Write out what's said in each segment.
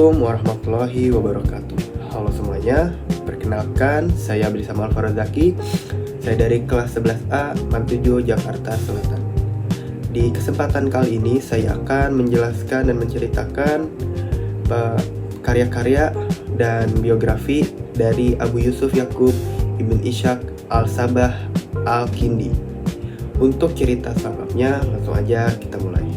Assalamualaikum warahmatullahi wabarakatuh. Halo semuanya, perkenalkan saya Abdisamal Farazaki. Saya dari kelas 11A MAN 7 Jakarta Selatan. Di kesempatan kali ini saya akan menjelaskan dan menceritakan karya-karya dan biografi dari Abu Yusuf Yaqub Ibn Ishaq Al-Sabah Al-Kindi. Untuk cerita selengkapnya, langsung aja kita mulai.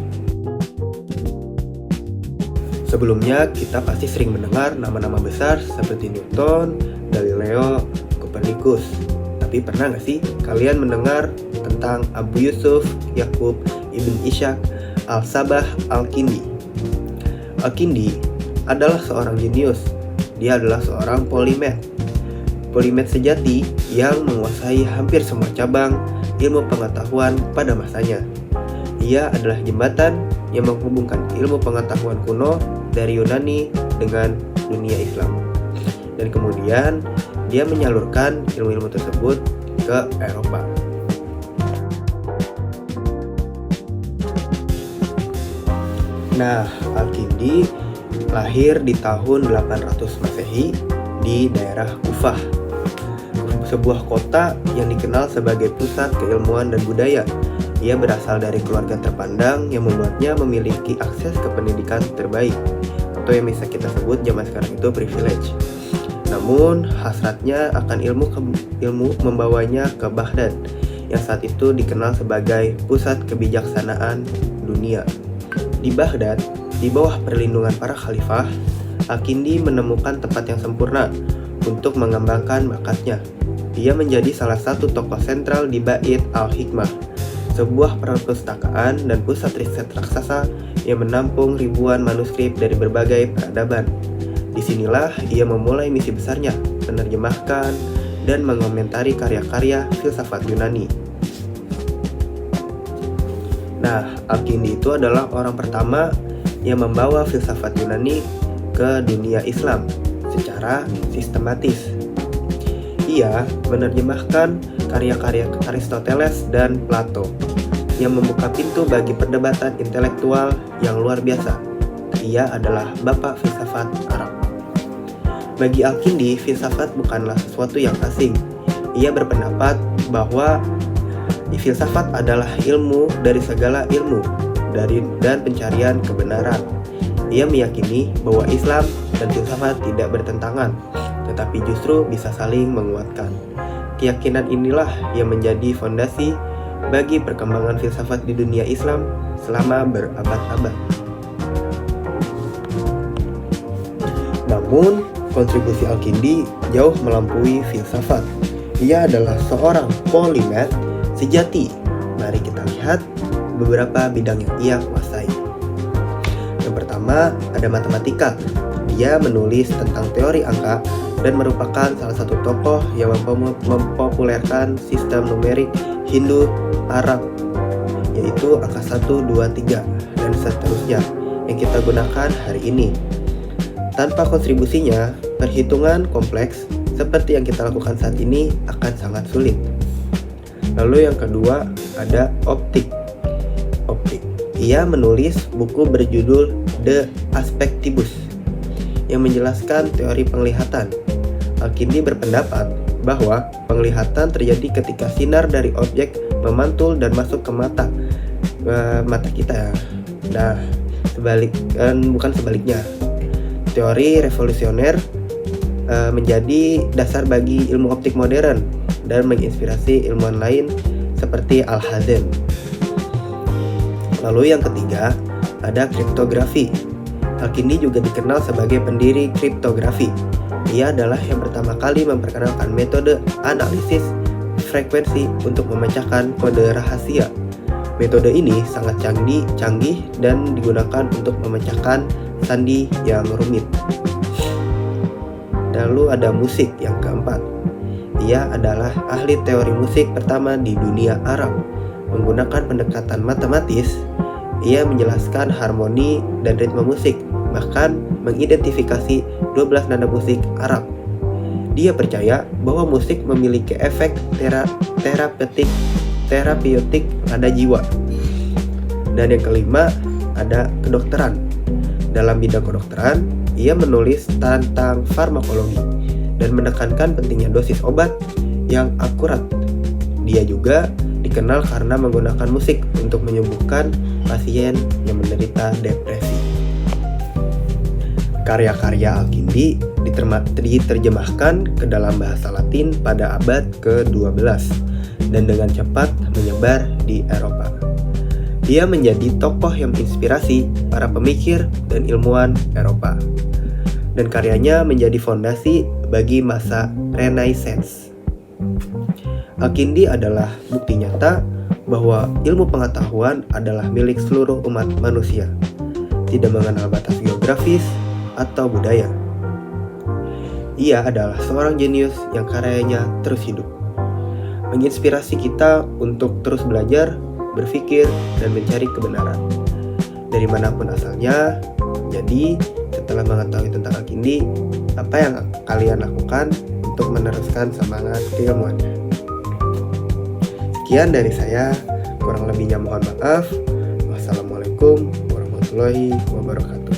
Sebelumnya, kita pasti sering mendengar nama-nama besar seperti Newton, Galileo, Copernicus. Tapi pernah nggak sih kalian mendengar tentang Abu Yusuf Yaqub Ibn Ishaq Al-Sabah Al-Kindi? Al-Kindi adalah seorang jenius. Dia adalah seorang polimet sejati yang menguasai hampir semua cabang ilmu pengetahuan pada masanya. Ia adalah jembatan yang menghubungkan ilmu pengetahuan kuno dari Yunani dengan dunia Islam. Dan kemudian dia menyalurkan ilmu-ilmu tersebut ke Eropa. Nah, Al-Kindi lahir di tahun 800 Masehi di daerah Kufah, sebuah kota yang dikenal sebagai pusat keilmuan dan budaya. Ia berasal dari keluarga terpandang yang membuatnya memiliki akses ke pendidikan terbaik, atau yang bisa kita sebut zaman sekarang itu privilege. Namun, hasratnya akan ilmu membawanya ke Baghdad, yang saat itu dikenal sebagai pusat kebijaksanaan dunia. Di Baghdad, di bawah perlindungan para khalifah, Al-Kindi menemukan tempat yang sempurna untuk mengembangkan bakatnya. Ia menjadi salah satu tokoh sentral di Bait Al-Hikmah, sebuah perpustakaan dan pusat riset raksasa yang menampung ribuan manuskrip dari berbagai peradaban. Disinilah ia memulai misi besarnya, menerjemahkan dan mengomentari karya-karya filsafat Yunani. Nah, Al-Kindi itu adalah orang pertama yang membawa filsafat Yunani ke dunia Islam secara sistematis. Ia menerjemahkan karya-karya Aristoteles dan Plato yang membuka pintu bagi perdebatan intelektual yang luar biasa. Ia adalah bapak filsafat Arab. Bagi Al-Kindi, filsafat bukanlah sesuatu yang asing. Ia berpendapat bahwa filsafat adalah ilmu dari segala ilmu dan pencarian kebenaran. Ia meyakini bahwa Islam dan filsafat tidak bertentangan, tetapi justru bisa saling menguatkan. Keyakinan inilah yang menjadi fondasi bagi perkembangan filsafat di dunia Islam selama berabad-abad. Namun, kontribusi Al-Kindi jauh melampaui filsafat. Ia adalah seorang polimet sejati. Mari kita lihat beberapa bidang yang ia kuasai. Yang pertama, ada matematika. Dia menulis tentang teori angka dan merupakan salah satu tokoh yang mempopulerkan sistem numerik Hindu Arab, yaitu angka 1, 2, 3, dan seterusnya yang kita gunakan hari ini. Tanpa kontribusinya, perhitungan kompleks seperti yang kita lakukan saat ini akan sangat sulit. Lalu yang kedua, ada optik. Ia menulis buku berjudul De Aspectibus yang menjelaskan teori penglihatan. Al-Kindi berpendapat bahwa penglihatan terjadi ketika sinar dari objek memantul dan masuk ke mata kita. Nah, bukan sebaliknya. Teori revolusioner menjadi dasar bagi ilmu optik modern dan menginspirasi ilmuwan lain seperti Al-Hazen. Lalu yang ketiga, ada kriptografi. Al-Kindi juga dikenal sebagai pendiri kriptografi. Ia adalah yang pertama kali memperkenalkan metode analisis frekuensi untuk memecahkan kode rahasia. Metode ini sangat canggih dan digunakan untuk memecahkan sandi yang rumit. Lalu ada musik yang keempat. Ia adalah ahli teori musik pertama di dunia Arab. Menggunakan pendekatan matematis, ia menjelaskan harmoni dan ritme musik, bahkan mengidentifikasi 12 nada musik Arab. Dia percaya bahwa musik memiliki efek terapeutik pada jiwa. Dan yang kelima, ada kedokteran. Dalam bidang kedokteran, ia menulis tentang farmakologi dan menekankan pentingnya dosis obat yang akurat. Dia juga dikenal karena menggunakan musik untuk menyembuhkan pasien yang menderita depresi. Karya-karya Al-Kindi diterjemahkan ke dalam bahasa Latin pada abad ke-12 dan dengan cepat menyebar di Eropa. Dia menjadi tokoh yang menginspirasi para pemikir dan ilmuwan Eropa, dan karyanya menjadi fondasi bagi masa Renaissance. Al-Kindi adalah bukti nyata bahwa ilmu pengetahuan adalah milik seluruh umat manusia, tidak mengenal batas geografis atau budaya. Ia adalah seorang jenius yang karyanya terus hidup, menginspirasi kita untuk terus belajar, berpikir, dan mencari kebenaran dari manapun asalnya. Jadi, setelah mengetahui tentang Al-Kindi, apa yang kalian lakukan untuk meneruskan semangat keilmuannya? Sekian dari saya, kurang lebihnya mohon maaf. Wassalamualaikum warahmatullahi wabarakatuh.